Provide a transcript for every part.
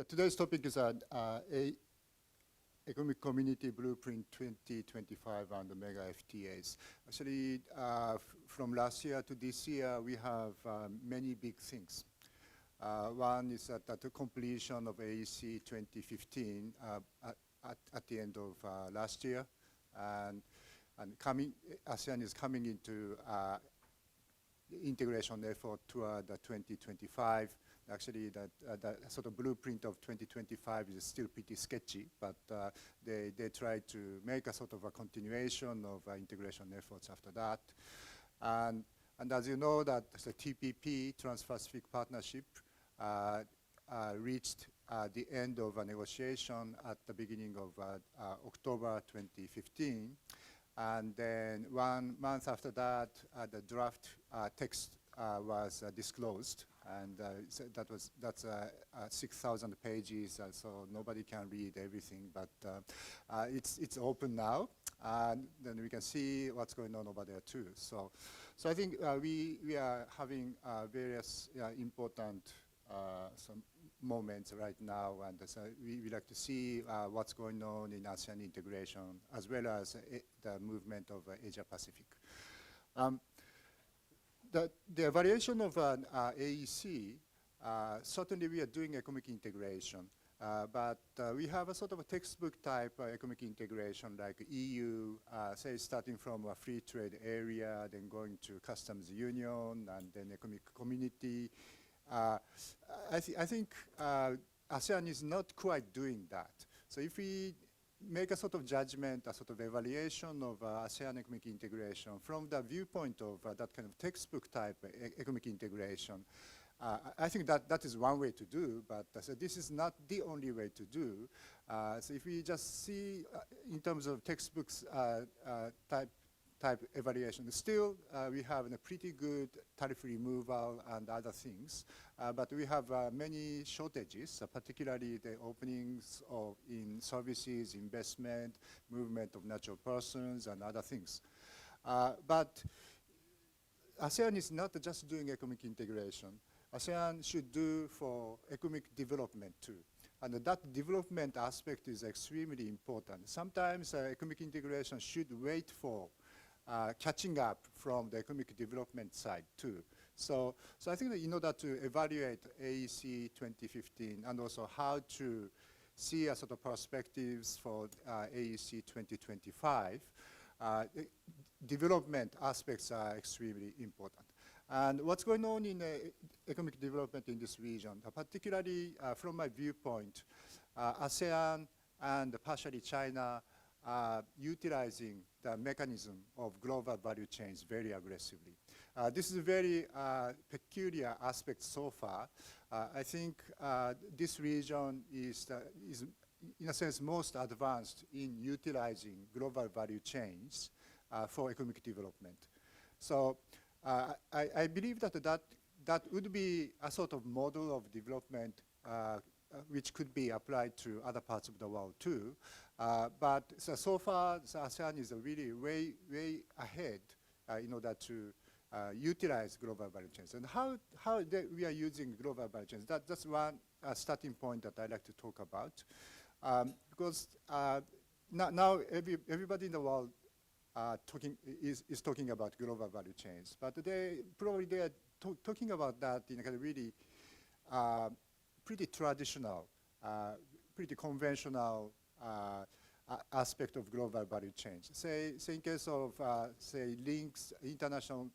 Today's topic is Economic Community Blueprint 2025 and the Mega-FTAs. Actually, from last year to this year, we have many big things. One is that the completion of AEC 2015 at the end of last year, and ASEAN is coming into integration effort toward 2025. Actually, that sort of blueprint of 2025 is still pretty sketchy, but they try to make a sort of a continuation of integration efforts after that. And as you know, that the TPP, Trans-Pacific Partnership, reached the end of a negotiation at the beginning of October 2015. And then 1 month after that, the draft text was disclosed, and that's 6,000 pages, so nobody can read everything, but it's open now, and then we can see what's going on over there too. So I think we are having various important some moments right now, and so we like to see what's going on in ASEAN integration as well as the movement of Asia Pacific. The evaluation of an AEC, certainly we are doing economic integration, but we have a sort of a textbook type economic integration like EU, say starting from a free trade area, then going to customs union, and then economic community. I think ASEAN is not quite doing that. So if we make a sort of judgment, a sort of evaluation of ASEAN economic integration from the viewpoint of that kind of textbook type economic integration, I think that is one way to do, but so this is not the only way to do. So if we just see in terms of textbooks type evaluation, still we have a pretty good tariff removal and other things, but we have many shortages, particularly the openings in services, investment, movement of natural persons, and other things. But ASEAN is not just doing economic integration. ASEAN should do for economic development too. And that development aspect is extremely important. Sometimes economic integration should wait for catching up from the economic development side too. So I think that in order to evaluate AEC 2015 and also how to see a sort of perspectives for AEC 2025, development aspects are extremely important. And what's going on in economic development in this region, particularly from my viewpoint, ASEAN and partially China are utilizing the mechanism of global value chains very aggressively. This is a very peculiar aspect so far. I think this region is in a sense most advanced in utilizing global value chains for economic development. So I believe that would be a sort of model of development which could be applied to other parts of the world too. But so far, ASEAN is really way ahead in order to utilize global value chains. And how we are using global value chains, that's one starting point that I like to talk about. Because now everybody in the world is talking about global value chains, but they are talking about that in a kind of really pretty traditional, pretty conventional aspect of global value chains. Say in case of say links, international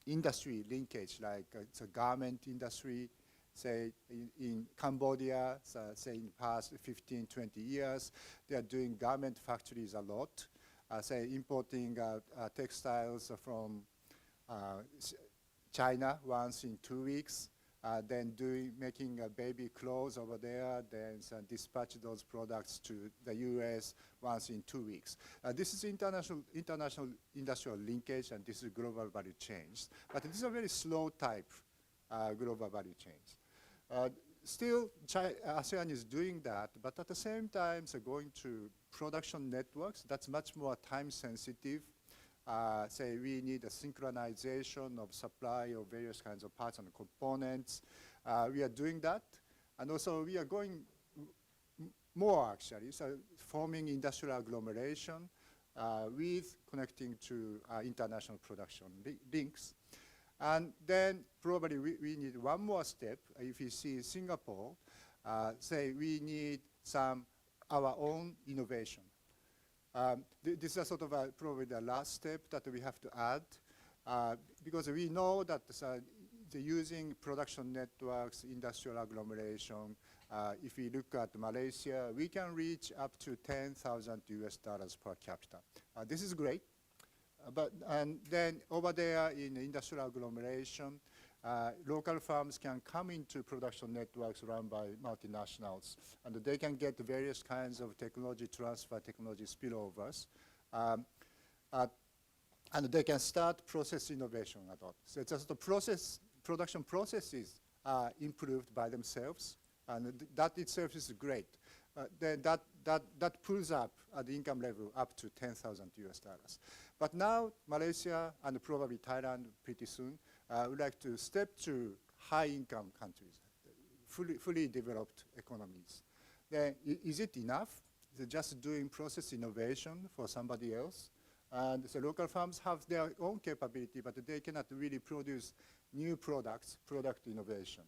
industry linkage, like it's a garment industry, say in Cambodia, say in the past 15, 20 years, they are doing garment factories a lot, say importing textiles from China once in 2 weeks, then making baby clothes over there, then dispatch those products to the US once in 2 weeks. This is international industrial linkage, and this is global value chains. But these are very slow type global value chains. Still, ASEAN is doing that, but at the same time, going to production networks, that's much more time sensitive. Say we need a synchronization of supply of various kinds of parts and components. We are doing that, And also we are going more actually, so forming industrial agglomeration with connecting to international production links. And then probably we need one more step. If you see Singapore, say we need our own innovation. This is sort of probably the last step that we have to add, because we know that the using production networks, industrial agglomeration, if we look at Malaysia, we can reach up to 10,000 US dollars per capita. This is great. And then over there in the industrial agglomeration, local firms can come into production networks run by multinationals, and they can get various kinds of technology transfer, technology spillovers, and they can start process innovation at all. So it's just the production processes are improved by themselves, and that itself is great. Then that pulls up the income level up to 10,000 US dollars. But now Malaysia and probably Thailand pretty soon would like to step to high-income countries, fully developed economies. Then is it enough? Is it just doing process innovation for somebody else? And the local firms have their own capability, but they cannot really produce new products, product innovation.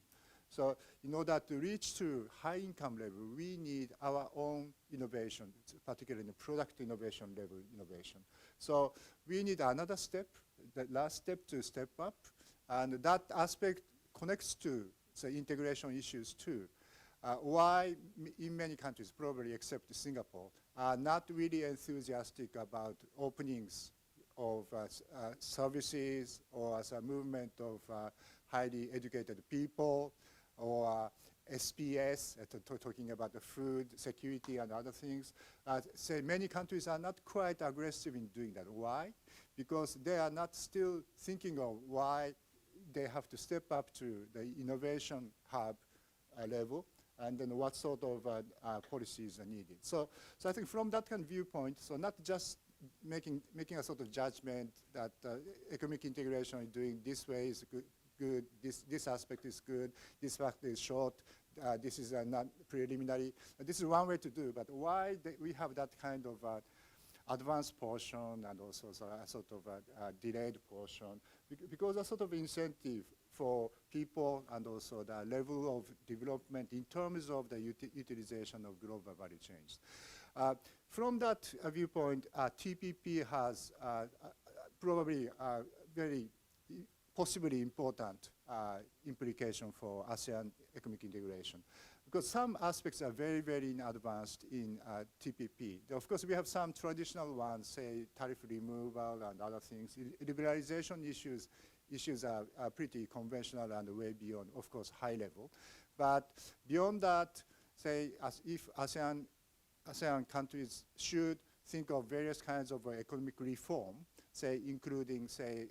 So in order to reach to high income level, we need our own innovation, particularly in the product innovation level innovation. So we need another step, the last step to step up, and that aspect connects to the integration issues too. Why in many countries, probably except Singapore, are not really enthusiastic about openings of services or as a movement of highly educated people, or SPS, talking about the food security and other things. Say many countries are not quite aggressive in doing that. Why? Because they are not still thinking of why they have to step up to the innovation hub level, and then what sort of policies are needed. So I think from that kind of viewpoint, so not just making a sort of judgment that economic integration is doing this way is good, this aspect is good, this fact is short, this is not preliminary. This is one way to do, but why we have that kind of advanced portion and also a sort of delayed portion? Because a sort of incentive for people and also the level of development in terms of the utilization of global value chains. From that viewpoint, TPP has probably very possibly important implication for ASEAN economic integration, because some aspects are very, very advanced in TPP. Of course, we have some traditional ones, say tariff removal and other things. Liberalization issues are pretty conventional and way beyond, of course, high level. But beyond that, say, if ASEAN countries should think of various kinds of economic reform, say, including, say,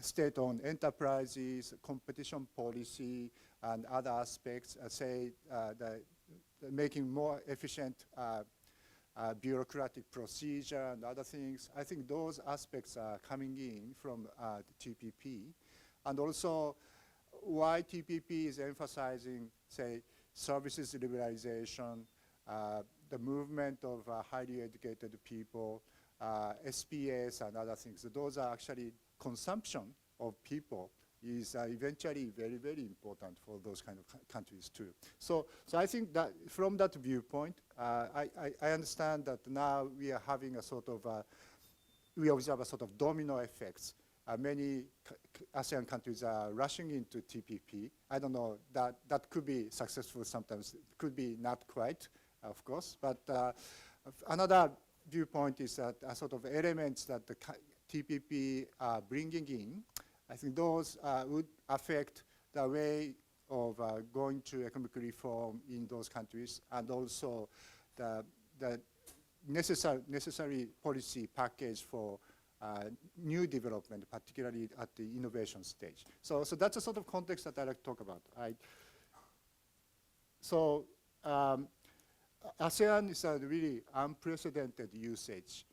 state-owned enterprises, competition policy, and other aspects, say, making more efficient bureaucratic procedure and other things. I think those aspects are coming in from the TPP. And also, why TPP is emphasizing, say, services liberalization, the movement of highly educated people, SPS and other things. Those are actually consumption of people is eventually very, very important for those kind of countries too. So I think that from that viewpoint, I understand that now we are having a sort of, we observe a sort of domino effects. Many ASEAN countries are rushing into TPP. I don't know, that could be successful sometimes, it could be not quite, of course, but another viewpoint is that a sort of elements that the TPP are bringing in, I think those would affect the way of going to economic reform in those countries, and also the necessary policy package for new development, particularly at the innovation stage. So that's a sort of context that I like to talk about. So ASEAN is a really unprecedented usage,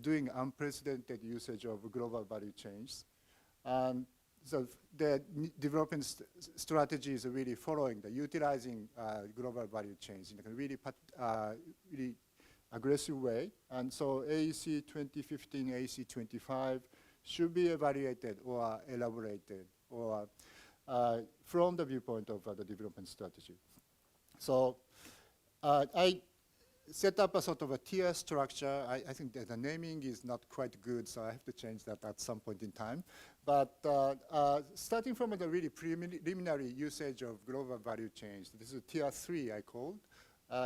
doing unprecedented usage of global value chains. And so the development strategy is really following the utilizing global value chains in a really really aggressive way. And so AEC 2015, AEC 25 should be evaluated or elaborated or from the viewpoint of the development strategy. So I set up a sort of a tier structure. I think that the naming is not quite good, so I have to change that at some point in time. But starting from the really preliminary usage of global value chains, this is tier 3 I called.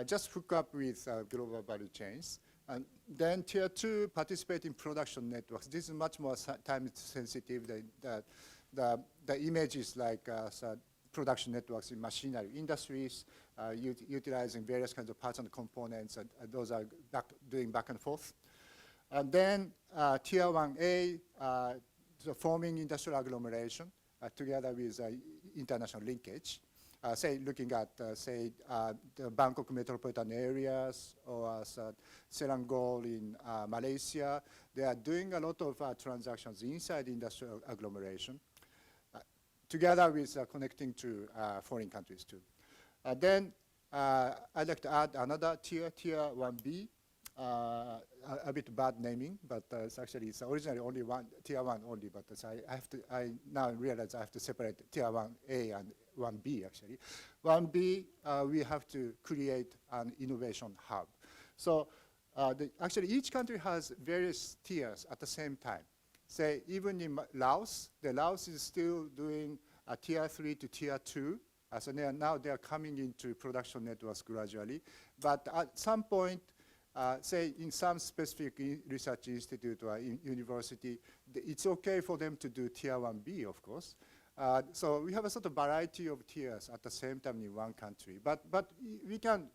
Just hook up with global value chains. And then tier 2, participate in production networks. This is much more time sensitive. The images like production networks in machinery industries, utilizing various kinds of parts and components, and those are doing back and forth. And then tier 1A, so forming industrial agglomeration together with international linkage. Say, looking at, say, the Bangkok metropolitan areas or Selangor in Malaysia, they are doing a lot of transactions inside industrial agglomeration, together with connecting to foreign countries too. Then I'd like to add another tier, tier 1B, a bit bad naming, but it's originally only tier 1 only, but I now realize I have to separate tier 1A and 1B actually. 1B, we have to create an innovation hub. So actually each country has various tiers at the same time. Say even in Laos, the Laos is still doing a tier 3 to tier 2. So now they are coming into production networks gradually. But at some point, say in some specific research institute or university, it's okay for them to do tier 1B, of course. So we have a sort of variety of tiers at the same time in one country. But we can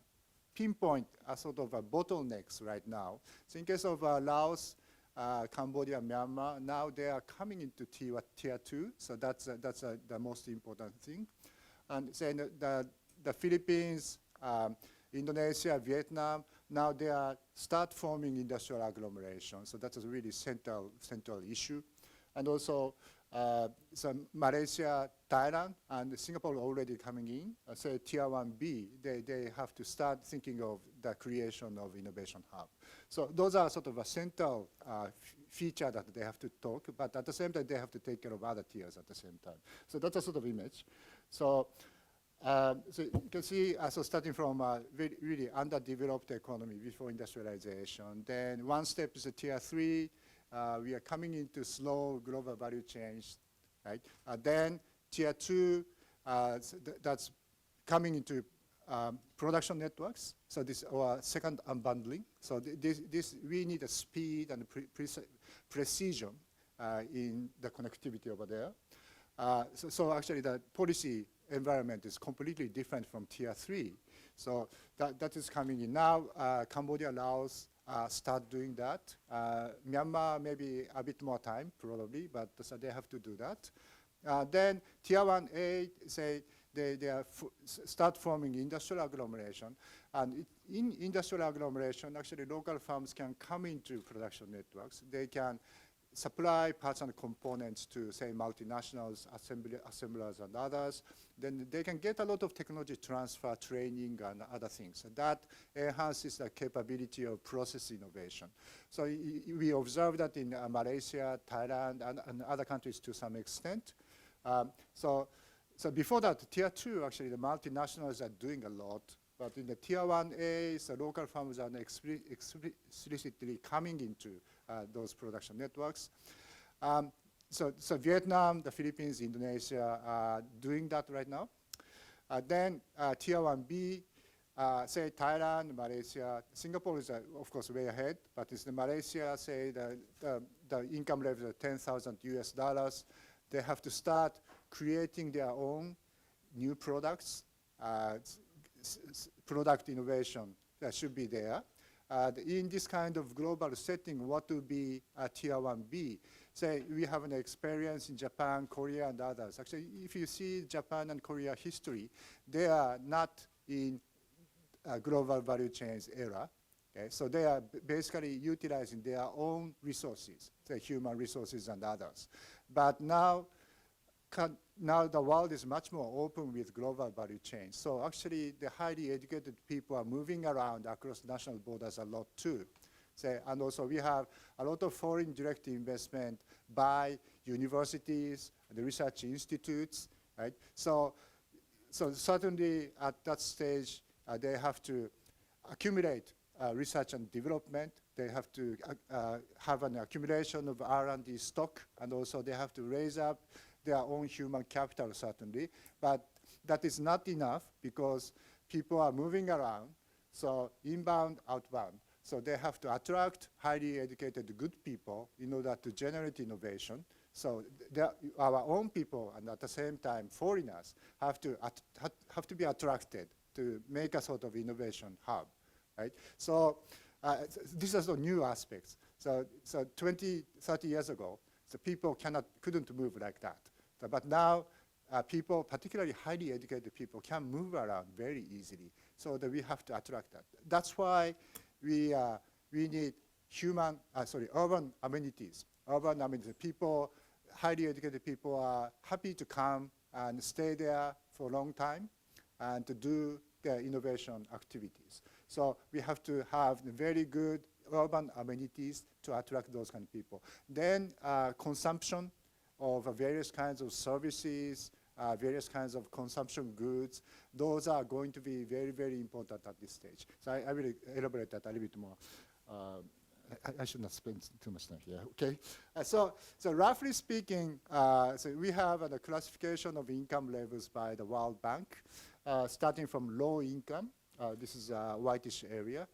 pinpoint a sort of a bottlenecks right now. So in case of Laos, Cambodia, Myanmar, now they are coming into tier 2. So that's the most important thing. And say the Philippines, Indonesia, Vietnam, now they are start forming industrial agglomeration. So that's a really central issue. And also, so Malaysia, Thailand, and Singapore already coming in. Say tier 1B, they have to start thinking of the creation of innovation hub. So those are sort of a central feature that they have to talk, but at the same time, they have to take care of other tiers at the same time. So that's a sort of image. So, so you can see, so starting from a really underdeveloped economy before industrialization, then one step is a tier 3. We are coming into slow global value chains, right? Then tier 2, that's coming into production networks. So this or second unbundling. So this we need a speed and precision in the connectivity over there. So actually the policy environment is completely different from tier 3. So that is coming in now. Cambodia, Laos start doing that. Myanmar maybe a bit more time probably, but so they have to do that. Then tier 1A, say they start forming industrial agglomeration. And in industrial agglomeration, actually local firms can come into production networks. They can supply parts and components to, say, multinationals, assemblers, and others. Then they can get a lot of technology transfer, training, and other things. So that enhances the capability of process innovation. So we observe that in Malaysia, Thailand, and other countries to some extent. So before that, tier 2, actually, the multinationals are doing a lot. But in the tier 1A, the local firms are explicitly coming into those production networks. So Vietnam, the Philippines, Indonesia are doing that right now. Then tier 1B, say Thailand, Malaysia, Singapore is of course way ahead, but it's the Malaysia, say the income level is $10,000 US. They have to start creating their own new products, product innovation that should be there. In this kind of global setting, what will be a tier 1B? Say we have an experience in Japan, Korea, and others. Actually, if you see Japan and Korea history, they are not in global value chains era. Okay? So they are basically utilizing their own resources, say human resources and others. But now, now the world is much more open with global value chains. So actually, the highly educated people are moving around across national borders a lot too. And also we have a lot of foreign direct investment by universities, the research institutes, right? So certainly at that stage, they have to accumulate research and development. They have to have an accumulation of R&D stock, and also they have to raise up their own human capital, certainly. But that is not enough because people are moving around, so inbound, outbound. So they have to attract highly educated good people in order to generate innovation. So our own people, and at the same time, foreigners, have to be attracted to make a sort of innovation hub, right? So these are the new aspects. So 20, 30 years ago, so people couldn't move like that. But now, people, particularly highly educated people, can move around very easily. So that we have to attract that. That's why we need urban amenities. Urban amenities. People, highly educated people are happy to come and stay there for a long time and to do their innovation activities. So we have to have very good urban amenities to attract those kind of people. Then consumption of various kinds of services, various kinds of consumption goods, those are going to be very, very important at this stage. So I will elaborate that a little bit more. I should not spend too much time here, okay? So roughly speaking, so we have a classification of income levels by the World Bank, starting from low income. This is a whitish area.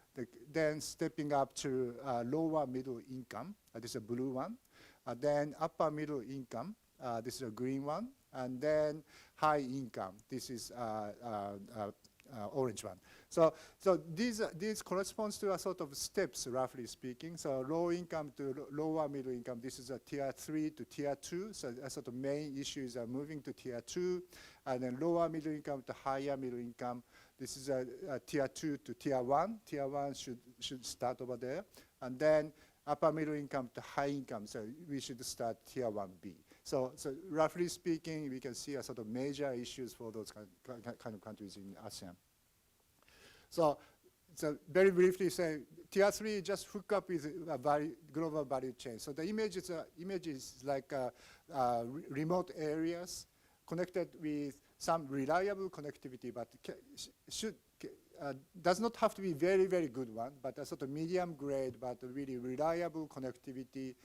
Then stepping up to lower middle income. This is a blue one. Then upper middle income. This is a green one. And then high income. This is orange one. So these corresponds to a sort of steps, roughly speaking. So low income to lower middle income. This is a tier 3 to tier 2. So a sort of main issues are moving to tier 2. And then lower middle income to higher middle income. This is a tier 2 to tier 1. Tier 1 should start over there. And then upper middle income to high income. So we should start tier 1B. So roughly speaking, we can see a sort of major issues for those kind of countries in ASEAN. So very briefly say, tier 3 just hook up with a global value chain. So the image is like remote areas connected with some reliable connectivity, but does not have to be very, very good one, but a sort of medium grade, but really reliable connectivity.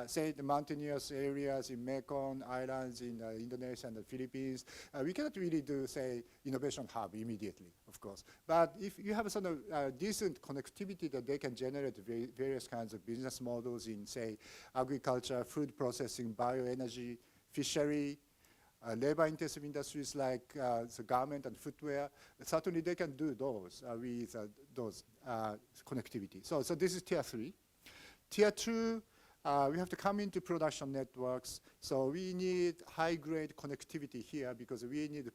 Say the mountainous areas in Mekong Islands in Indonesia and the Philippines. We cannot really do, say, innovation hub immediately, of course. But if you have a sort of decent connectivity that they can generate various kinds of business models in, say, agriculture, food processing, bioenergy, fishery, labor-intensive industries like the garment and footwear, certainly they can do those with those connectivity. So this is tier 3. Tier 2, we have to come into production networks. So we need high-grade connectivity here because we need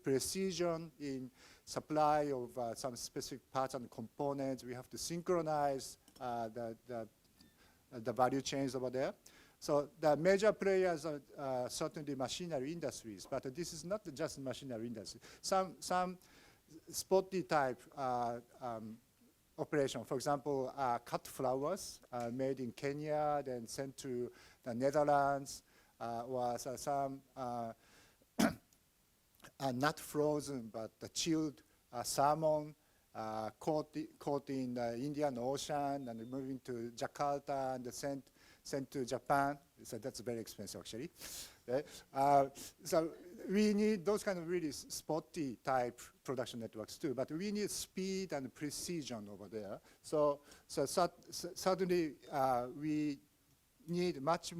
precision in supply of some specific parts and components. We have to synchronize the value chains over there. So the major players are certainly machinery industries, but this is not just machinery industry. Some spotty type operation, for example, cut flowers made in Kenya, then sent to the Netherlands, or some not frozen but chilled salmon caught in the Indian Ocean and moving to Jakarta and sent to Japan. So that's very expensive, actually. So we need those kind of really spotty type production networks too, but we need speed and precision over there. So suddenly we need much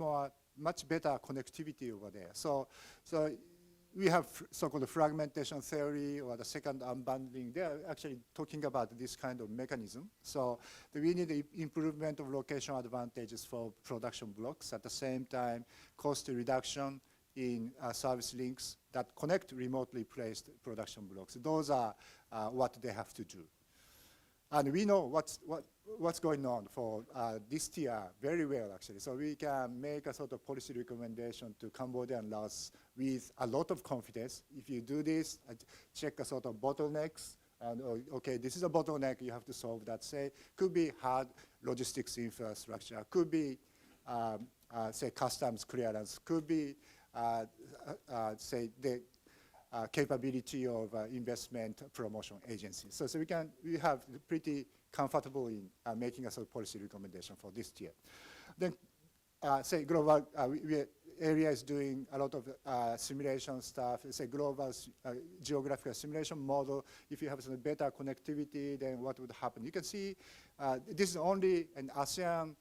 better connectivity over there. So we have so-called fragmentation theory or the second unbundling. They are actually talking about this kind of mechanism. So we need the improvement of location advantages for production blocks. At the same time, cost reduction in service links that connect remotely placed production blocks. Those are what they have to do. And we know what's going on for this tier very well, actually. So we can make a sort of policy recommendation to Cambodia and Laos with a lot of confidence. If you do this, check a sort of bottlenecks, and okay, this is a bottleneck, you have to solve that. Say, could be hard logistics infrastructure, could be, say, customs clearance, could be, say, the capability of investment promotion agencies. So we have pretty comfortable in making a sort of policy recommendation for this tier. Then, say global, area is doing a lot of simulation stuff. Say global geographical simulation model. If you have some better connectivity, then what would happen? You can see this is only an ASEAN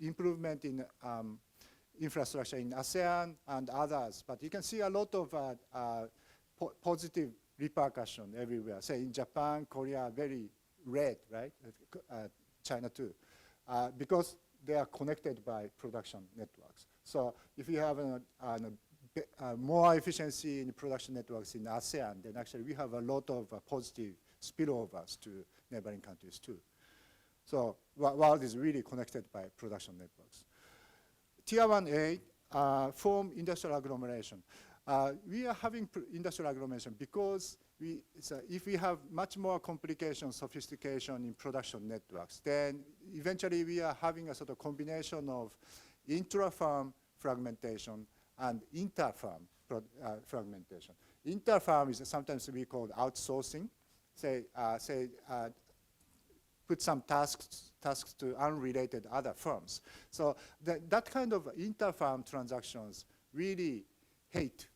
improvement in infrastructure in ASEAN and others, but you can see a lot of positive repercussion everywhere. Say in Japan, Korea, very red, right? China too, because they are connected by production networks. So if you have more efficiency in production networks in ASEAN, then actually we have a lot of positive spillovers to neighboring countries too. So world is really connected by production networks. Tier 1A, form industrial agglomeration. We are having industrial agglomeration because if we have much more complication, sophistication in production networks, then eventually we are having a sort of combination of intra-firm fragmentation and inter-firm fragmentation. Inter-firm is sometimes we call outsourcing. Put some tasks to unrelated other firms. So that kind of inter-firm transactions really hate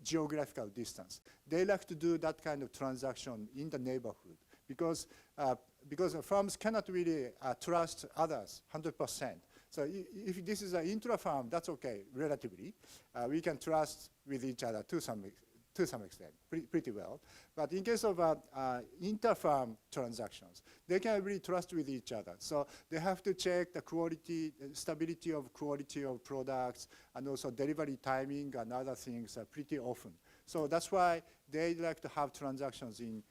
geographical distance. They like to do that kind of transaction in the neighborhood because the firms cannot really trust others 100%. So if this is an intra-firm, that's okay, relatively. We can trust with each other to some extent, pretty well. But in case of inter-firm transactions, they can really trust with each other. So they have to check the quality, stability of quality of products, and also delivery timing and other things pretty often. So that's why they like to have transactions in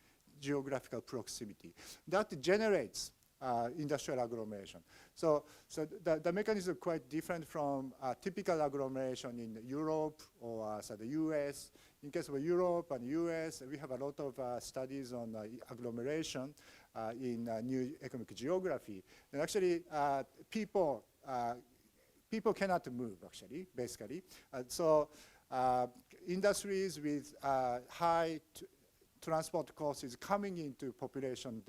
geographical proximity. That generates industrial agglomeration. So the mechanism is quite different from typical agglomeration in Europe or the US. In case of Europe and US, we have a lot of studies on agglomeration in new economic geography. And actually, people cannot move, actually, basically. So industries with high transport costs is coming into population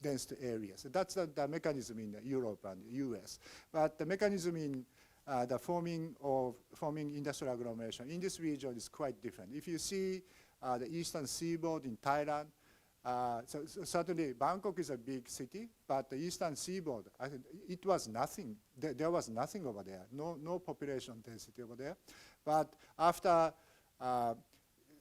dense areas. So that's the mechanism in Europe and US. But the mechanism in the forming industrial agglomeration in this region is quite different. If you see the eastern seaboard in Thailand, so certainly Bangkok is a big city, but the eastern seaboard, I think it was nothing. There was nothing over there, no population density over there. But after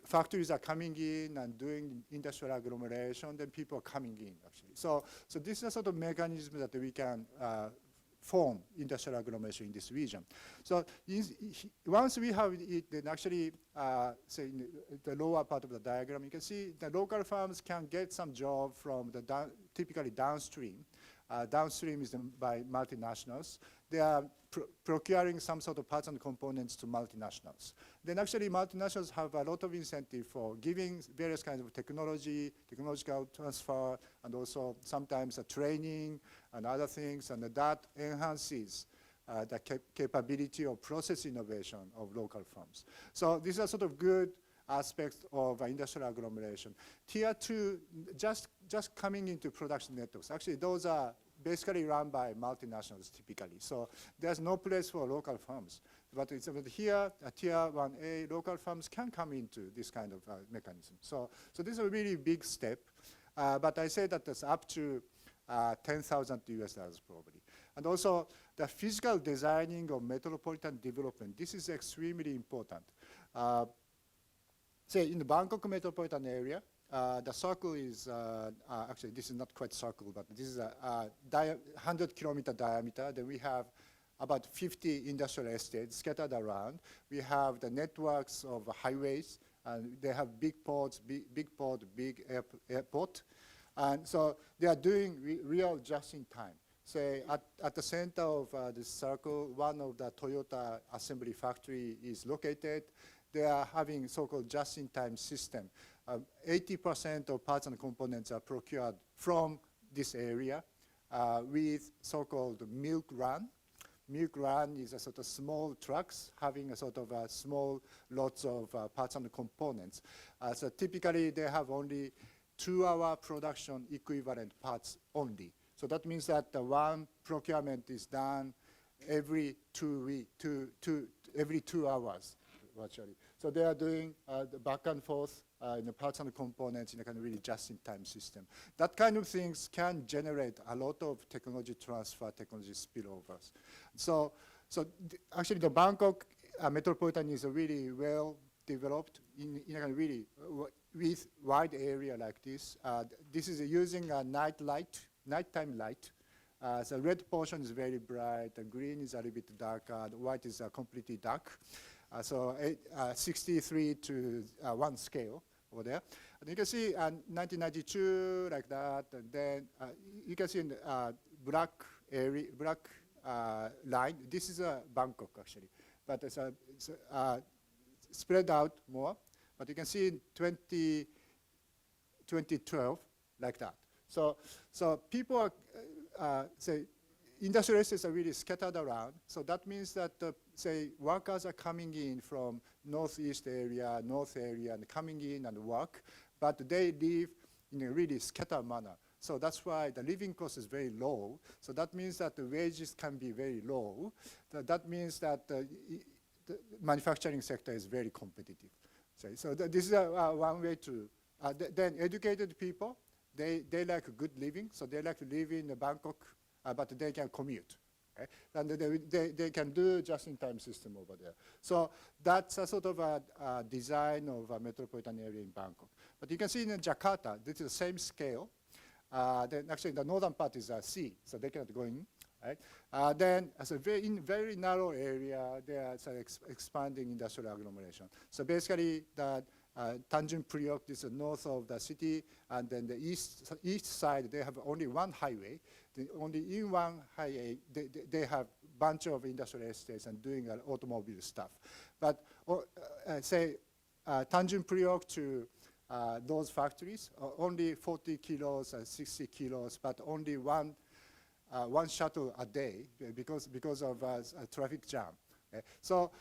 factories are coming in and doing industrial agglomeration, then people are coming in, actually. So this is a sort of mechanism that we can form industrial agglomeration in this region. So once we have it, then actually, say in the lower part of the diagram, you can see the local firms can get some job from the typically downstream. Downstream is by multinationals. They are procuring some sort of parts and components to multinationals. Then actually multinationals have a lot of incentive for giving various kinds of technological transfer, and also sometimes training and other things, and that enhances the capability of process innovation of local firms. So these are sort of good aspects of industrial agglomeration. Tier 2, just coming into production networks. Actually, those are basically run by multinationals typically. So there's no place for local firms. But it's here, Tier 1A, local firms can come into this kind of mechanism. So this is a really big step. But I say that that's up to $10,000 US probably. And also the physical designing of metropolitan development, this is extremely important. Say in the Bangkok metropolitan area, the circle is, actually this is not quite circle, but this is a 100-kilometer diameter. Then we have about 50 industrial estates scattered around. We have the networks of highways and they have big ports, big port, big airport. And so they are doing real just-in-time. Say at the center of this circle, one of the Toyota assembly factory is located. They are having so-called just-in-time system. 80% of parts and components are procured from this area with so-called milk run. Milk run is a sort of small trucks having a sort of small lots of parts and components. So typically they have only 2-hour production equivalent parts only. So that means that one procurement is done every 2 hours, virtually. So they are doing the back and forth in the parts and components in a kind of really just-in-time system. That kind of things can generate a lot of technology transfer, technology spillovers. So actually the Bangkok metropolitan is really well developed in a kind of really with wide area like this. This is using a nighttime light. So red portion is very bright, the green is a little bit darker, the white is completely dark. So 63 to 1 scale over there. And you can see 1992 like that, and then you can see in the black area, black line. This is Bangkok actually, but it's spread out more. But you can see in 2012 like that. So people are say industrial estates are really scattered around. So that means that say workers are coming in from northeast area, north area, and coming in and work, but they live in a really scattered manner. So that's why the living cost is very low. So that means that the wages can be very low. That means that the manufacturing sector is very competitive. So this is one way to, then educated people, they like good living, so they like to live in Bangkok, but they can commute. Okay? And they can do just-in-time system over there. So that's a sort of a design of a metropolitan area in Bangkok. But you can see in Jakarta, this is the same scale. Then actually the northern part is sea, so they cannot go in. Right? Then as a very narrow area, there is expanding industrial agglomeration. So basically the Tanjung Priok is north of the city, and then the east side, they have only one highway. Only in one highway, they have bunch of industrial estates and doing automobile stuff. But say Tanjung Priok to those factories, only 40 kilos and 60 kilos, but only one shuttle a day because of a traffic jam. Okay? So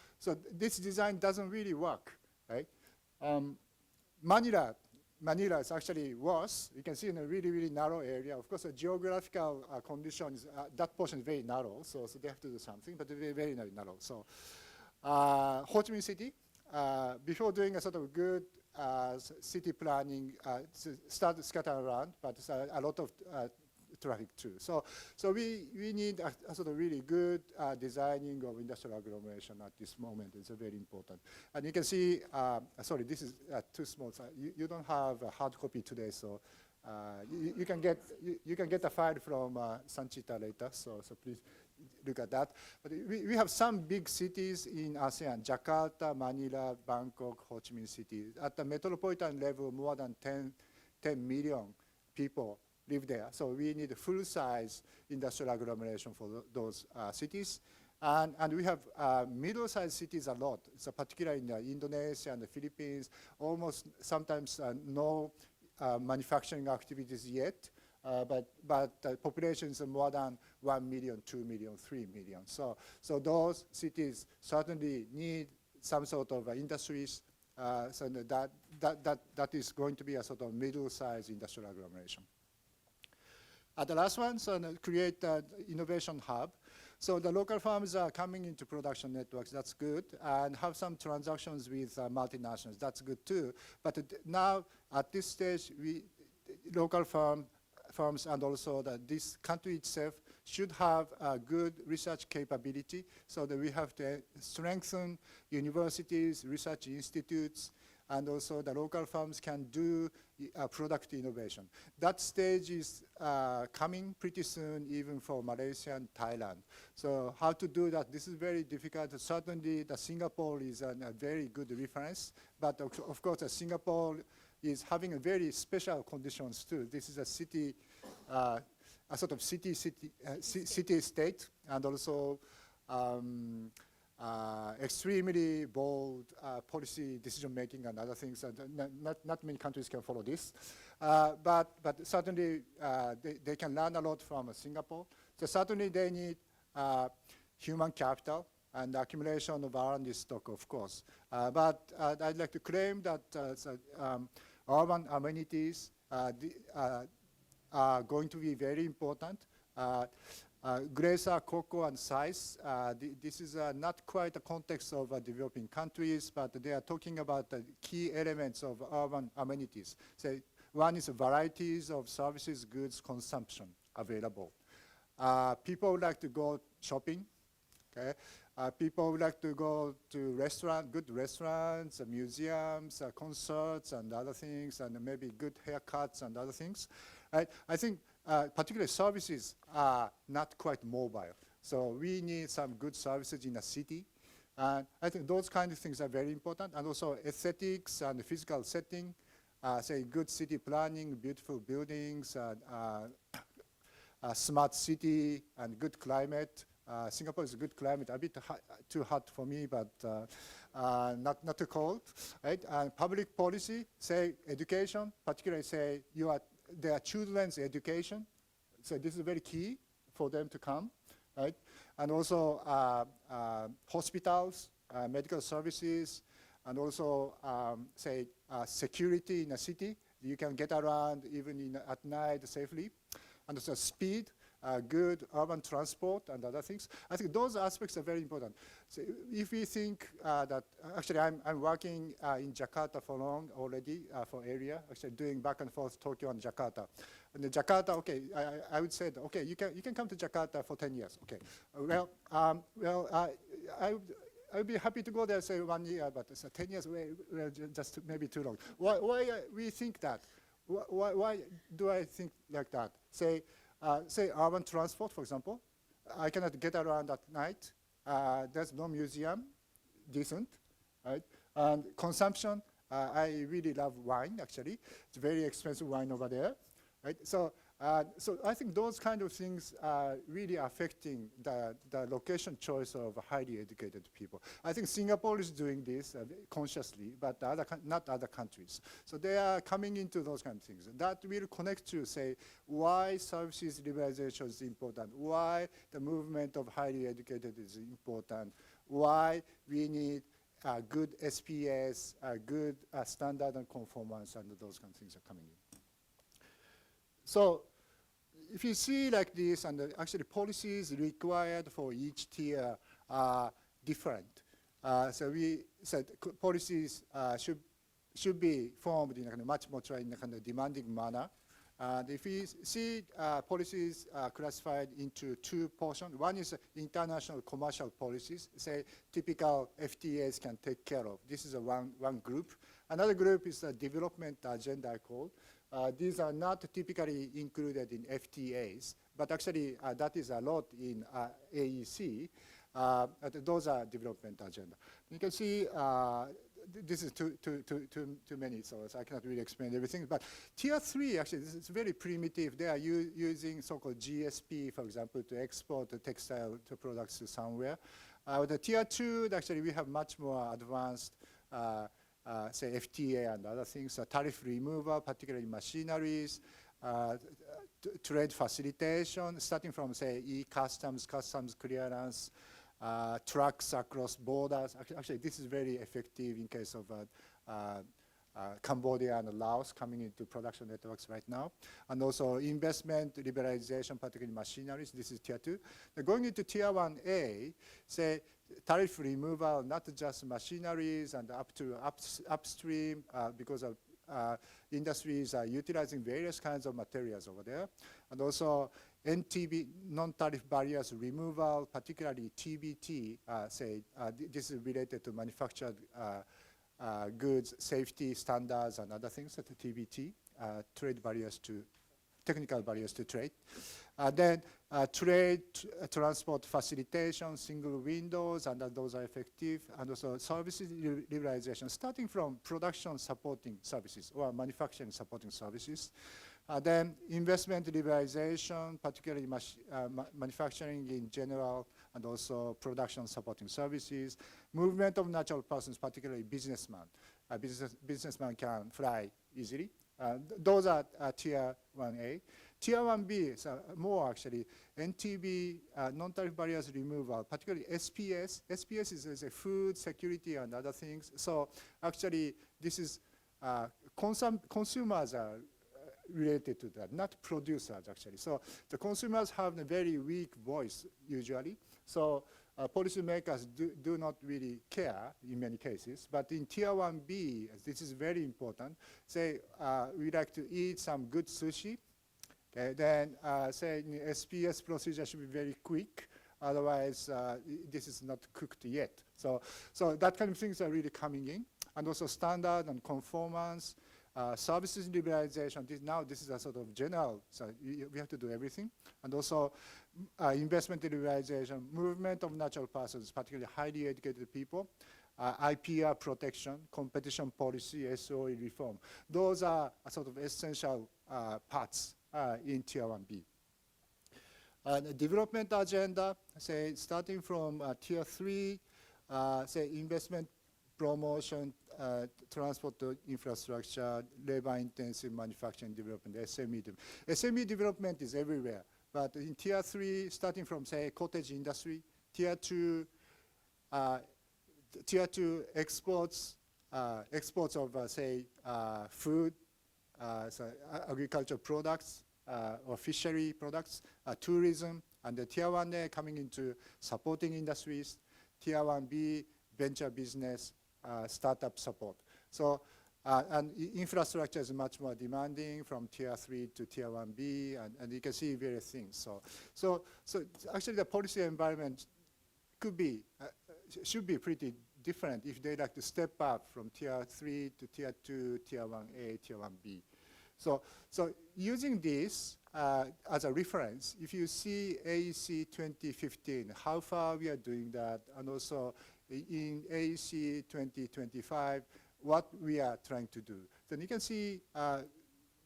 this design doesn't really work, right? Manila is actually worse. You can see in a really narrow area. Of course, the geographical conditions, that portion is very narrow, so they have to do something, but very narrow. So Ho Chi Minh City, before doing a sort of good city planning, started scattering around, but it's a lot of traffic too. So we need a sort of really good designing of industrial agglomeration at this moment. It's very important. And you can see, sorry, this is too small. So you don't have a hard copy today, so you can get a file from Sanchita later. So please look at that. But we have some big cities in ASEAN: Jakarta, Manila, Bangkok, Ho Chi Minh City. At the metropolitan level, more than 10 million people live there. So we need a full-size industrial agglomeration for those cities. And we have middle-sized cities a lot. So particularly in Indonesia and the Philippines, almost sometimes no manufacturing activities yet. But the population is more than 1 million, 2 million, 3 million. So those cities certainly need some sort of industries. So that is going to be a sort of middle-sized industrial agglomeration. The last one, so create an innovation hub. So the local firms are coming into production networks, that's good, and have some transactions with multinationals, that's good too. But now, at this stage, local firms and also this country itself should have a good research capability, so that we have to strengthen universities, research institutes, and also the local firms can do product innovation. That stage is coming pretty soon, even for Malaysia and Thailand. So how to do that? This is very difficult. Certainly, the Singapore is a very good reference, but of course, Singapore is having a very special conditions too. This is a city, a sort of city state, and also extremely bold policy decision making and other things. And not many countries can follow this, but certainly they can learn a lot from Singapore. So certainly they need human capital and accumulation of R&D stock, of course. But I'd like to claim that urban amenities are going to be very important. Greater cocoa and size. This is not quite the context of developing countries, but they are talking about the key elements of urban amenities. So one is varieties of services, goods, consumption available. People would like to go shopping. Okay. People would like to go to good restaurants, museums, concerts, and other things, and maybe good haircuts and other things. Right? I think particularly services are not quite mobile. So we need some good services in a city. And I think those kind of things are very important. And also aesthetics and physical setting, say good city planning, beautiful buildings, smart city, and good climate. Singapore is a good climate, a bit too hot for me, but not too cold, right? And public policy, say education, particularly say their children's education. So this is very key for them to come, right? And also hospitals, medical services, and also say security in a city. You can get around even at night safely. And also speed. Good urban transport and other things. I think those aspects are very important. So if we think that, actually I'm working in Jakarta for long already for area, actually doing back and forth Tokyo and Jakarta. And in Jakarta, okay, I would say, that, okay, you can come to Jakarta for 10 years, okay. I would be happy to go there, say 1 year, but 10 years, just maybe too long. Why we think that? Why do I think like that? Say urban transport, for example. I cannot get around at night. There's no museum, decent, right? And consumption, I really love wine, actually. It's very expensive wine over there, right? So I think those kind of things are really affecting the location choice of highly educated people. I think Singapore is doing this consciously, but not other countries. So they are coming into those kind of things. That will connect to, say, why services liberalization is important, why the movement of highly educated is important, why we need good SPS, good standard and conformance, and those kind of things are coming in. So if you see like this, and actually policies required for each tier are different. So we said policies should be formed in a much more in a kind of demanding manner. And if we see policies classified into two portions, one is international commercial policies, say typical FTAs can take care of. This is one group. Another group is the development agenda, I call. These are not typically included in FTAs, but actually that is a lot in AEC. Those are development agenda. You can see this is too many, so I cannot really explain everything. But tier 3, actually, this is very primitive. They are using so-called GSP, for example, to export the textile products to somewhere. The tier 2, actually, we have much more advanced say FTA and other things, tariff removal, particularly machineries, trade facilitation, starting from, say, e-customs, customs clearance, trucks across borders. Actually, this is very effective in case of Cambodia and Laos coming into production networks right now. And also investment liberalization, particularly machineries. This is tier 2. Going into tier 1A, say, tariff removal, not just machineries and up to upstream, because of industries are utilizing various kinds of materials over there. And also NTB, non-tariff barriers removal, particularly TBT, say, this is related to manufactured goods safety standards and other things, at the TBT, trade barriers to, technical barriers to trade. Then trade, transport facilitation, single windows, and those are effective, and also services liberalization, starting from production supporting services or manufacturing supporting services. Then investment liberalization, particularly manufacturing in general, and also production supporting services. Movement of natural persons, particularly businessmen. Businessman can fly easily. Those are tier 1A. Tier 1B is more actually NTB, non-tariff barriers removal, particularly SPS. SPS is a food security and other things. So actually this is consumers are related to that, not producers actually. So the consumers have a very weak voice usually. So policymakers do not really care in many cases, but in tier 1B, this is very important. Say we like to eat some good sushi, okay, then say SPS procedure should be very quick, otherwise this is not cooked yet. So that kind of things are really coming in, and also standard and conformance, services liberalization. This is a sort of general, so we have to do everything. And also investment liberalization, movement of natural persons, particularly highly educated people, IPR protection, competition policy, SOE reform. Those are sort of essential parts in tier 1B. The development agenda, say starting from tier 3, say investment promotion, transport infrastructure, labor-intensive manufacturing development, SME. SME development is everywhere, but in tier 3, starting from say cottage industry, tier 2 exports, exports of say food, so agricultural products or fishery products, tourism, and the tier 1A coming into supporting industries, tier 1B venture business, startup support. So, and infrastructure is much more demanding from tier 3 to tier 1B, and you can see various things. So actually the policy environment could be, should be pretty different if they like to step up from tier 3 to tier 2, tier 1A, tier 1B. So using this as a reference, if you see AEC 2015, how far we are doing that, and also in AEC 2025, what we are trying to do. Then you can see,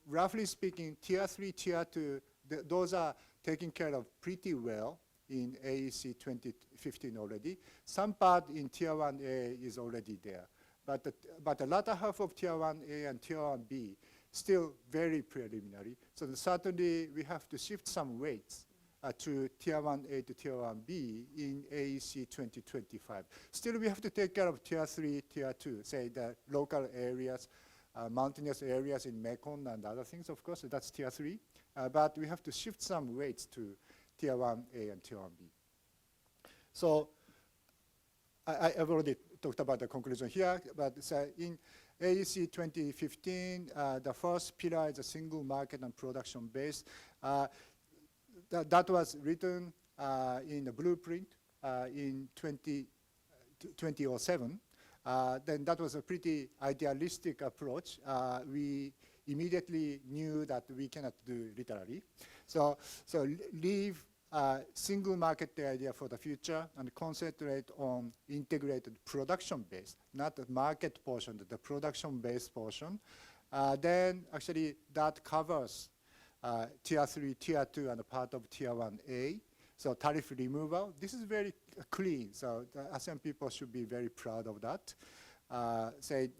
roughly speaking, tier 3, tier 2, those are taken care of pretty well in AEC 2015 already. Some part in tier 1A is already there. But the latter half of tier 1A and tier 1B still very preliminary. So certainly we have to shift some weights to tier 1A to tier 1B in AEC 2025. Still we have to take care of tier 3, tier 2, say the local areas, mountainous areas in Mekong and other things, of course, that's tier 3. But we have to shift some weights to tier 1A and tier 1B. So I've already talked about the conclusion here, but in AEC 2015, the first pillar is a single market and production base. That was written in the blueprint in 2007. Then that was a pretty idealistic approach. We immediately knew that we cannot do literally. So leave single market idea for the future and concentrate on integrated production base, not the market portion, the production base portion. Then actually that covers tier 3, tier 2, and a part of tier 1A. So tariff removal, this is very clean. So the ASEAN people should be very proud of that. Say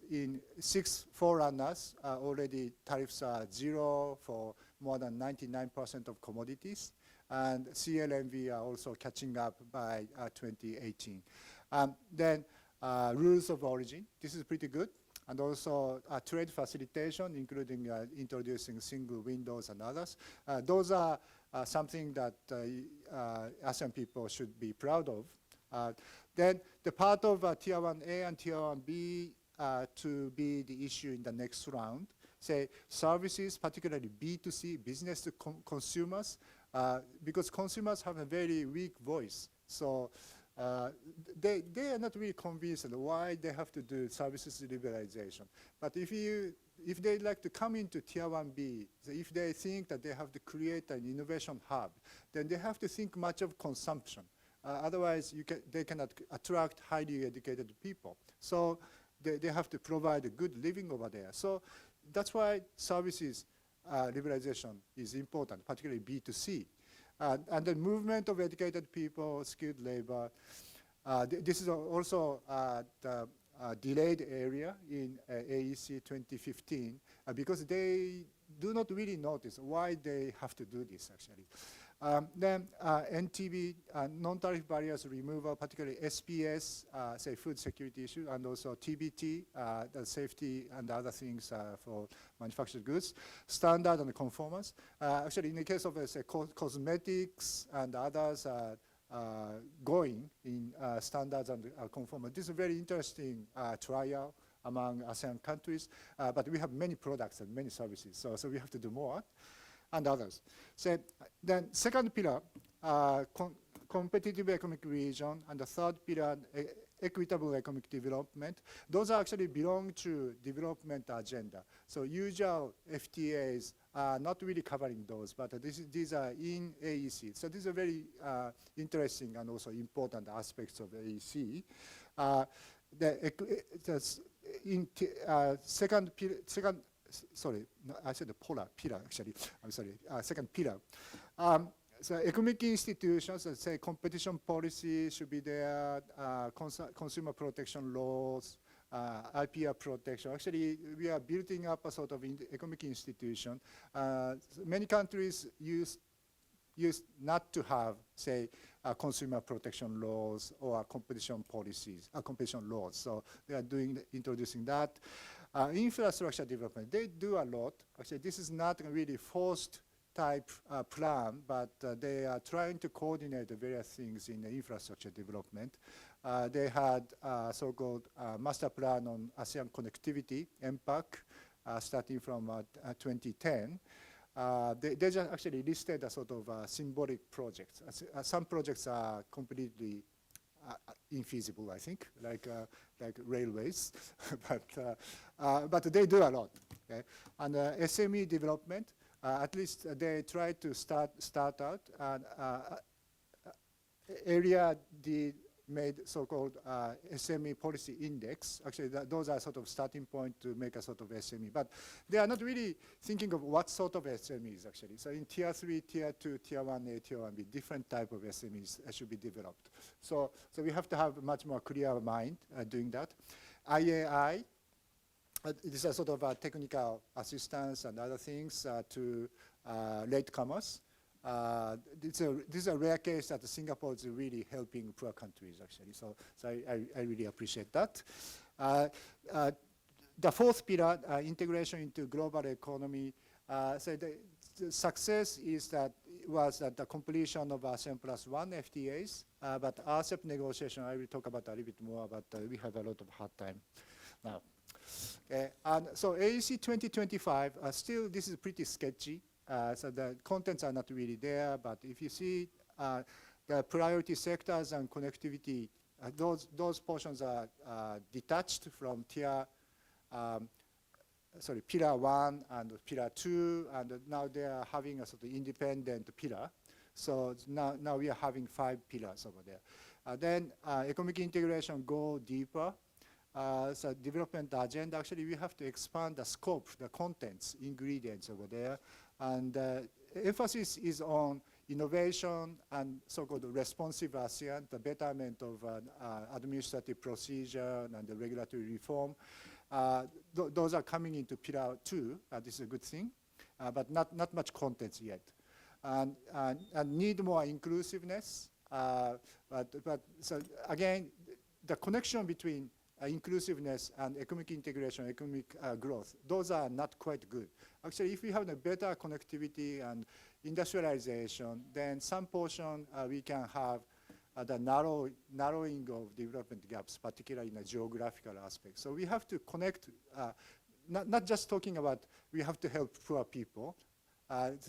in 6 forerunners, already tariffs are 0 for more than 99% of commodities. And CLMV are also catching up by 2018. Then rules of origin, this is pretty good. And also trade facilitation, including introducing single windows and others. Those are something that ASEAN people should be proud of. Then the part of tier 1A and tier 1B to be the issue in the next round, say services, particularly B2C, business to consumers, because consumers have a very weak voice. So they are not really convinced why they have to do services liberalization. But if they like to come into Tier 1B, if they think that they have to create an innovation hub, then they have to think much of consumption. Otherwise, they cannot attract highly educated people. So they have to provide a good living over there. So that's why services liberalization is important, particularly B2C. And the movement of educated people, skilled labor, this is also the delayed area in AEC 2015 because they do not really notice why they have to do this, actually. Then NTB, non-tariff barriers removal, particularly SPS, say food security issue, and also TBT, the safety and other things for manufactured goods, standard and conformance. Actually, in the case of say, cosmetics and others going in standards and conformance, this is a very interesting trial among ASEAN countries, but we have many products and many services, so we have to do more. And others. So then second pillar, competitive economic region, and the third pillar, equitable economic development. Those actually belong to development agenda. So usual FTAs are not really covering those, but these are in AEC. So these are very interesting and also important aspects of AEC. Sorry, no, I said the pillar actually. I'm sorry, second pillar. So economic institutions, let's say competition policy should be there, consumer protection laws, IPR protection. Actually, we are building up a sort of economic institution. Many countries used not to have, say, consumer protection laws or competition policies, competition laws. So they are introducing that. Infrastructure development, they do a lot. Actually, this is not really forced type plan, but they are trying to coordinate the various things in the infrastructure development. They had so-called master plan on ASEAN connectivity, MPAC, starting from 2010. They just actually listed a sort of symbolic projects. Some projects are completely infeasible, I think, like railways, but they do a lot. Okay? And SME development, at least they try to start out. And area made so-called SME policy index. Actually, those are sort of starting point to make a sort of SME. But they are not really thinking of what sort of SMEs, actually. So in Tier 3, Tier 2, Tier 1A, Tier 1B, different type of SMEs should be developed. So we have to have much more clear mind doing that. IAI, this is sort of technical assistance and other things to latecomers. This is a rare case that Singapore is really helping poor countries, actually. So I really appreciate that. The fourth pillar, integration into global economy. So the success was that the completion of ASEAN Plus 1 FTAs, but RCEP negotiation, I will talk about a little bit more, but we have a lot of hard time now. And so AEC 2025, still this is pretty sketchy. So the contents are not really there, but if you see the priority sectors and connectivity, those portions are detached from pillar 1 and pillar 2, and now they are having a sort of independent pillar. So now we are having 5 pillars over there. Then economic integration go deeper. So development agenda, actually we have to expand the scope, the contents, ingredients over there. And emphasis is on innovation and so-called responsive ASEAN, the betterment of administrative procedure and the regulatory reform. Those are coming into pillar 2. This is a good thing, but not much contents yet. And need more inclusiveness. So again, the connection between inclusiveness and economic integration, economic growth, those are not quite good. Actually, if we have a better connectivity and industrialization, then some portion we can have the narrowing of development gaps, particularly in a geographical aspect. So we have to connect, not just talking about we have to help poor people.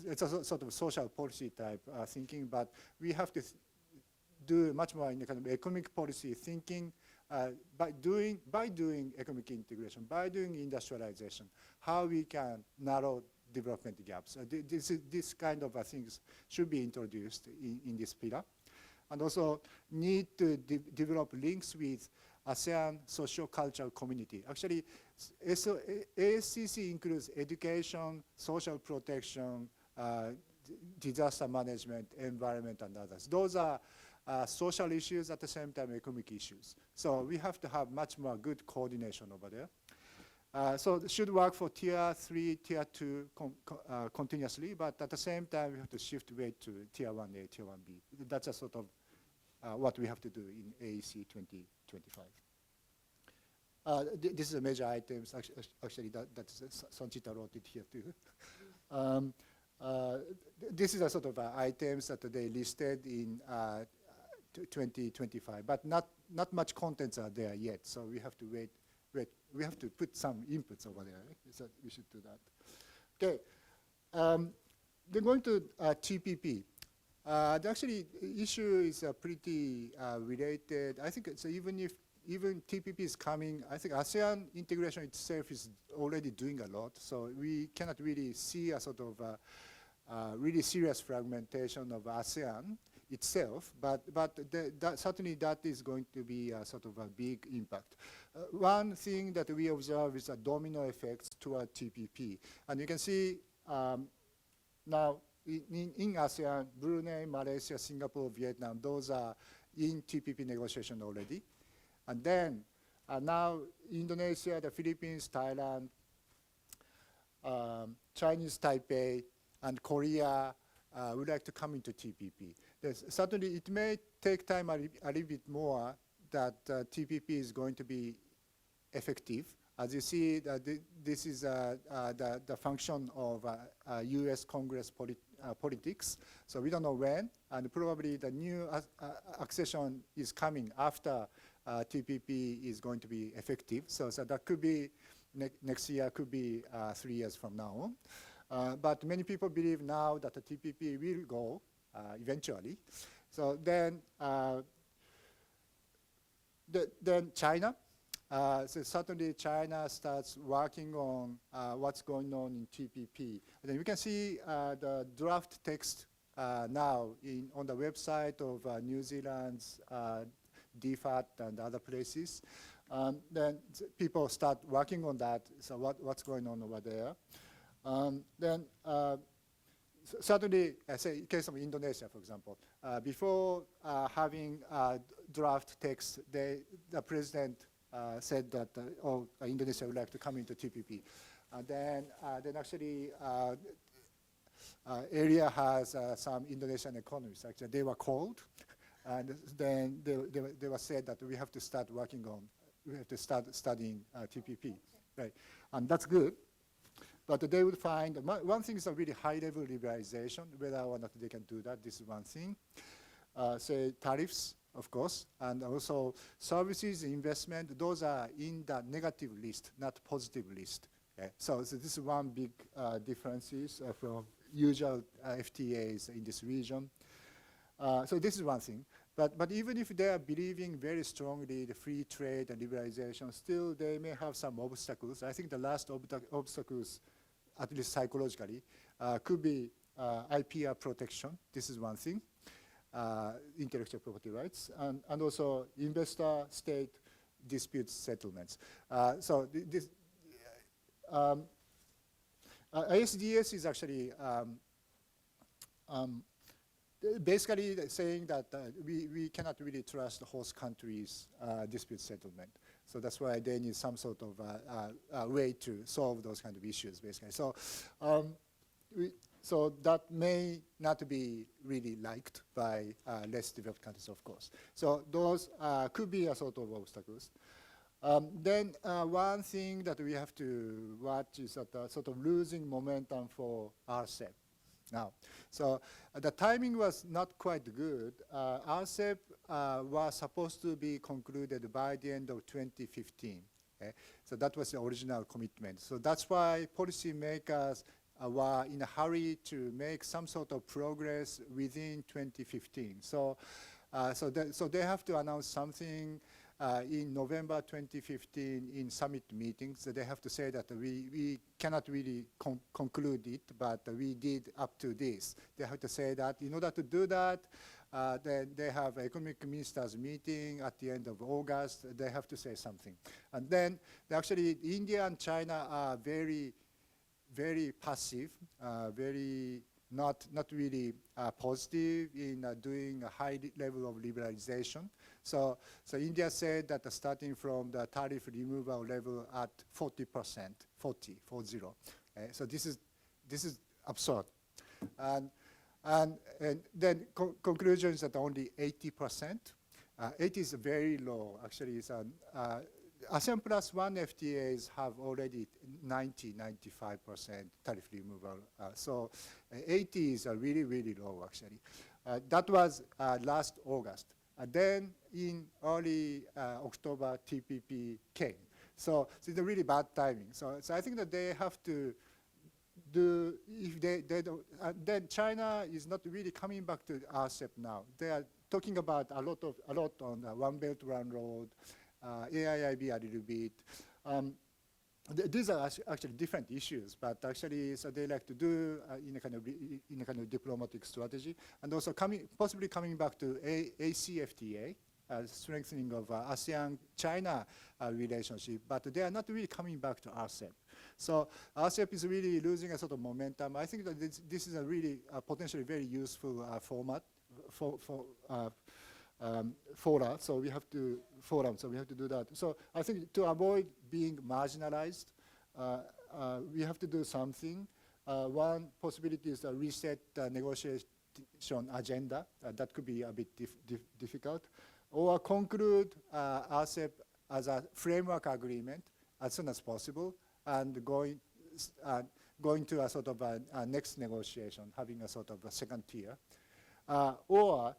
It's a sort of social policy type thinking, but we have to do much more in the kind of economic policy thinking by doing economic integration, by doing industrialization, how we can narrow development gaps. This kind of things should be introduced in this pillar. And also need to develop links with ASEAN socio-cultural community. Actually, ASCC includes education, social protection, disaster management, environment, and others. Those are social issues at the same time economic issues. So we have to have much more good coordination over there. So it should work for tier 3, tier 2 continuously, but at the same time we have to shift weight to tier 1A, tier 1B. That's a sort of what we have to do in AEC 2025. This is the major items. Actually, that's Sanchita wrote it here too. This is a sort of items that they listed in 2025, but not much contents are there yet. So we have to wait. We have to put some inputs over there. Right? So we should do that. Okay. Then going to TPP. Actually, the issue is pretty related. I think so. Even TPP is coming, I think ASEAN integration itself is already doing a lot. So we cannot really see a sort of really serious fragmentation of ASEAN itself, but certainly that is going to be a sort of a big impact. One thing that we observe is a domino effect toward TPP. And you can see now in ASEAN, Brunei, Malaysia, Singapore, Vietnam, those are in TPP negotiation already. And then now Indonesia, the Philippines, Thailand, Chinese Taipei, and Korea would like to come into TPP. Certainly it may take time a little bit more that TPP is going to be effective. As you see, this is the function of US Congress politics. So we don't know when, and probably the new accession is coming after TPP is going to be effective. So that could be next year, could be 3 years from now. But many people believe now that the TPP will go eventually. So then China. So certainly China starts working on what's going on in TPP. And then we can see the draft text now on the website of New Zealand's DFAT and other places. Then people start working on that. So what's going on over there? Then certainly, say in case of Indonesia, for example, before having draft text, the president said that Indonesia would like to come into TPP. Then actually, area has some Indonesian economists. Actually, they were called, and then they were said that we have to start working on, we have to start studying TPP, right? And that's good. But they would find, one thing is a really high-level liberalization, whether or not they can do that. This is one thing. Say tariffs, of course, and also services, investment, those are in the negative list, not positive list. Okay? So this is one big differences from usual FTAs in this region. So this is one thing. But even if they are believing very strongly the free trade and liberalization, still they may have some obstacles. I think the last obstacles, at least psychologically, could be IPR protection. This is one thing. Intellectual property rights, and also investor-state dispute settlements. So this ISDS is actually basically saying that we cannot really trust the host country's dispute settlement. So that's why they need some sort of way to solve those kind of issues, basically. So so that may not be really liked by less developed countries, of course. So those could be a sort of obstacles. Then one thing that we have to watch is that sort of losing momentum for RCEP now. So the timing was not quite good. RCEP was supposed to be concluded by the end of 2015. Okay? So that was the original commitment. So that's why policymakers were in a hurry to make some sort of progress within 2015. So So they have to announce something in November 2015 in summit meetings. So they have to say that we cannot really conclude it, but we did up to this. They have to say that. In order to do that, then they have economic ministers meeting at the end of August. They have to say something. And then actually India and China are very, very passive, very not really positive in doing a high level of liberalization. So India said that starting from the tariff removal level at 40%, 40. So this is absurd. And then conclusion is that only 80%. 80 is very low. Actually, it's ASEAN plus 1 FTAs have already 95% tariff removal. So 80 is really, really low, actually. That was last August. Then in early October, TPP came. So it's a really bad timing. So I think that they have to do, if they don't, then China is not really coming back to RCEP now. They are talking about a lot on One Belt, One Road, AIIB a little bit. These are actually different issues, but actually, so they like to do in a kind of diplomatic strategy, and also possibly coming back to ACFTA, strengthening of ASEAN-China relationship, but they are not really coming back to RCEP. So RCEP is really losing a sort of momentum. I think that this is a really potentially very useful format for fora, so we have to do that. So I think to avoid being marginalized, we have to do something. One possibility is to reset the negotiation agenda. That could be a bit difficult. Or conclude RCEP as a framework agreement as soon as possible, and going to a sort of a next negotiation, having a sort of a second tier. Or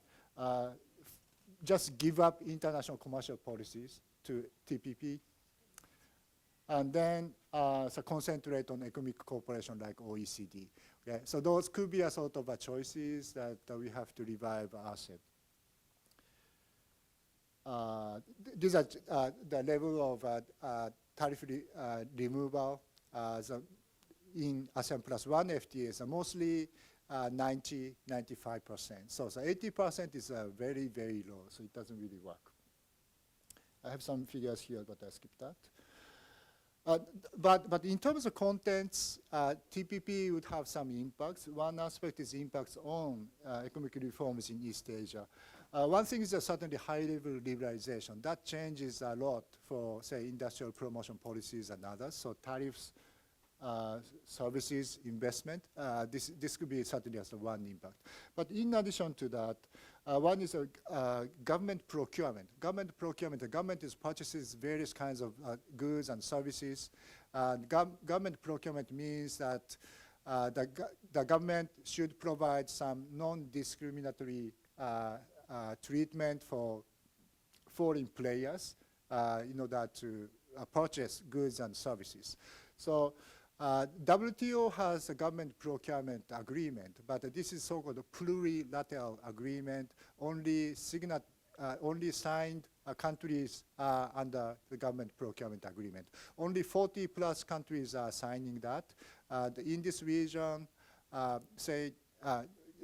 just give up international commercial policies to TPP, and then so concentrate on economic cooperation like OECD. Okay? So those could be a sort of choices that we have to revive RCEP. These are the level of tariff removal in ASEAN plus 1 FTAs are mostly 90, 95%. So 80% is very, very low, so it doesn't really work. I have some figures here, but I skipped that. But in terms of contents, TPP would have some impacts. One aspect is impacts on economic reforms in East Asia. One thing is certainly high-level liberalization. That changes a lot for, say, industrial promotion policies and others. So tariffs, services, investment. This could be certainly as one impact. But in addition to that, one is government procurement. Government procurement, the government purchases various kinds of goods and services. Government procurement means that the government should provide some non-discriminatory treatment for foreign players in order to purchase goods and services. So WTO has a government procurement agreement, but this is so-called a plurilateral agreement. Only signed countries are under the government procurement agreement. Only 40 plus countries are signing that. In this region,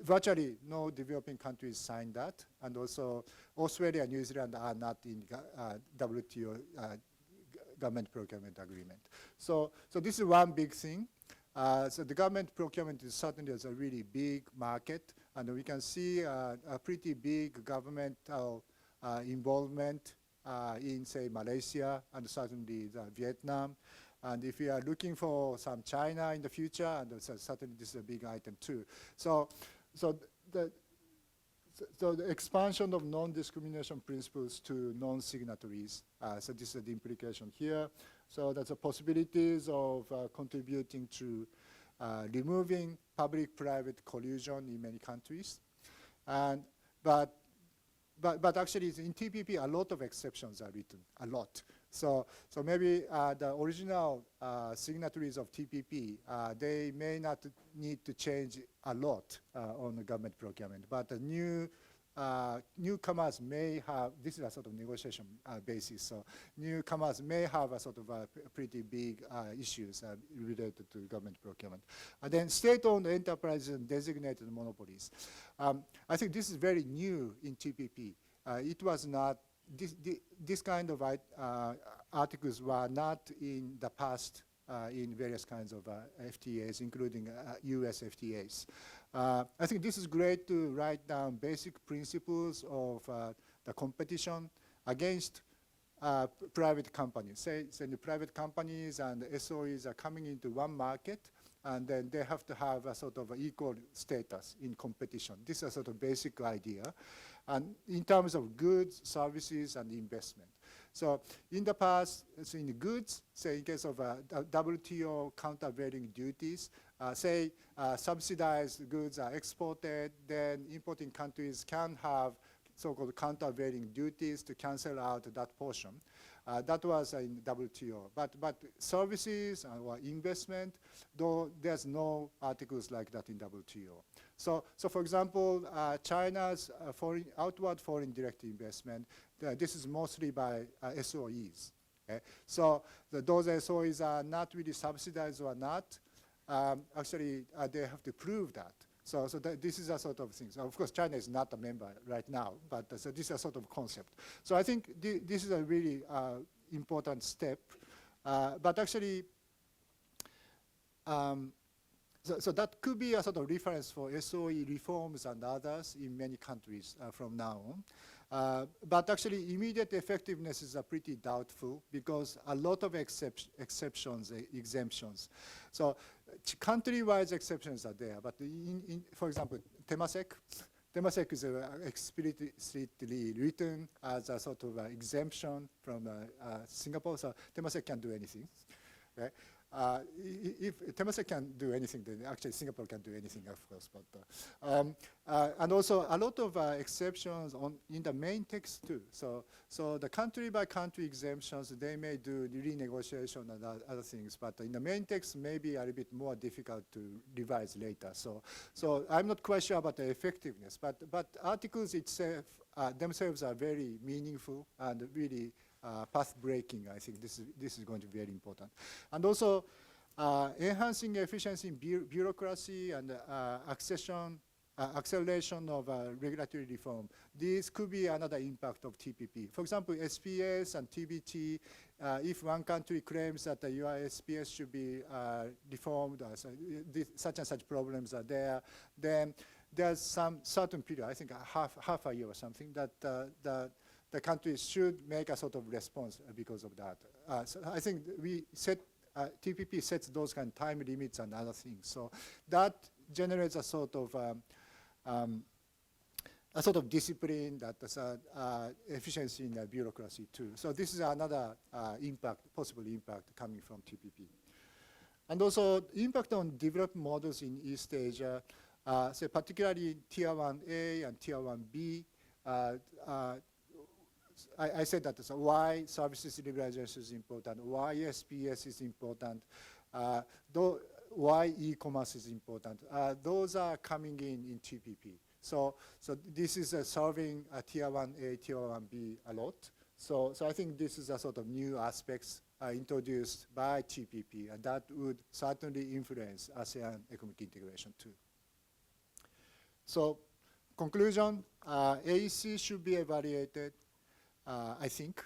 virtually no developing countries signed that, and also Australia and New Zealand are not in WTO government procurement agreement. So this is one big thing. So the government procurement is certainly a really big market, and we can see a pretty big governmental involvement in, say, Malaysia and certainly Vietnam. And if we are looking for some China in the future, and certainly this is a big item too. So the expansion of non-discrimination principles to non-signatories. So this is the implication here. So that's the possibilities of contributing to removing public-private collusion in many countries. But actually in TPP, a lot of exceptions are written, a lot. So maybe the original signatories of TPP, they may not need to change a lot on the government procurement, but the new newcomers may have, this is a sort of negotiation basis, so newcomers may have a sort of pretty big issues related to government procurement. And then state-owned enterprises and designated monopolies. I think this is very new in TPP. It was not, this kind of articles were not in the past in various kinds of FTAs, including US FTAs. I think this is great to write down basic principles of the competition against private companies. Say the private companies and SOEs are coming into one market, and then they have to have a sort of equal status in competition. This is a sort of basic idea. And in terms of goods, services, and investment. So in the past, so in the goods, say in case of WTO countervailing duties, say subsidized goods are exported, then importing countries can have so-called countervailing duties to cancel out that portion. That was in WTO. But services or investment, though there's no articles like that in WTO. So for example, China's outward foreign direct investment, this is mostly by SOEs. Okay? So those SOEs are not really subsidized or not. Actually, they have to prove that. So this is a sort of thing. So of course, China is not a member right now, but so this is a sort of concept. So I think this is a really important step. But actually, so that could be a sort of reference for SOE reforms and others in many countries from now on. But actually, immediate effectiveness is pretty doubtful because a lot of exceptions, exemptions. So country-wise exceptions are there, but for example, Temasek is explicitly written as a sort of exemption from Singapore, so Temasek can do anything. Right? If Temasek can do anything, then actually Singapore can do anything, of course. But and also a lot of exceptions in the main text too. So the country-by-country exemptions, they may do renegotiation and other things, but in the main text, maybe a little bit more difficult to revise later. So I'm not quite sure about the effectiveness, but articles itself themselves are very meaningful and really path breaking. I think this is going to be very important. And also enhancing efficiency in bureaucracy and acceleration of regulatory reform. This could be another impact of TPP. For example, SPS and TBT, if one country claims that your SPS should be reformed, such and such problems are there, then there's some certain period, I think half a year or something, that the countries should make a sort of response because of that. So I think TPP sets those kind of time limits and other things. So that generates a sort of discipline, that efficiency in the bureaucracy too. So this is another possible impact coming from TPP. And also impact on developed models in East Asia, so particularly Tier 1A and Tier 1B. I said that, so why services liberalization is important, why SPS is important, why e-commerce is important. Those are coming in TPP. So this is serving Tier 1A, Tier 1B a lot. So I think this is a sort of new aspects introduced by TPP, and that would certainly influence ASEAN economic integration too. So conclusion, AEC should be evaluated, I think,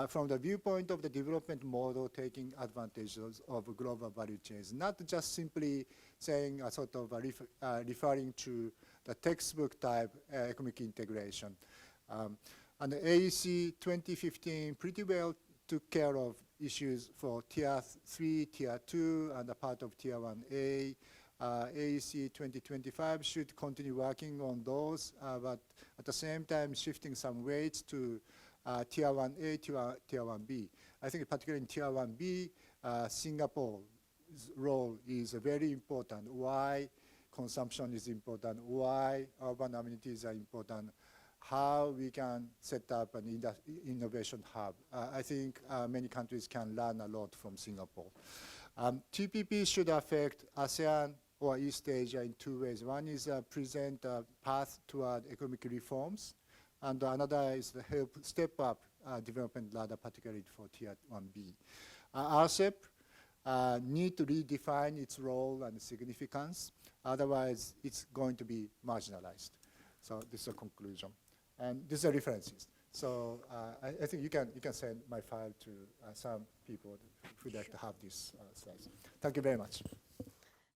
from the viewpoint of the development model taking advantage of global value chains, not just simply saying a sort of referring to the textbook type economic integration. And the AEC 2015 pretty well took care of issues for Tier 3, Tier 2, and a part of Tier 1A. AEC 2025 should continue working on those, but at the same time shifting some weights to Tier 1A, Tier 1B. I think particularly in Tier 1B, Singapore's role is very important. Why consumption is important, why urban amenities are important, how we can set up an innovation hub. I think many countries can learn a lot from Singapore. TPP should affect ASEAN or East Asia in two ways. One is present a path toward economic reforms, and another is to help step up development ladder, particularly for Tier 1B. RCEP need to redefine its role and significance, otherwise it's going to be marginalized. So this is a conclusion. And these are references. So I think you can send my file to some people who'd like to have these slides. Thank you very much.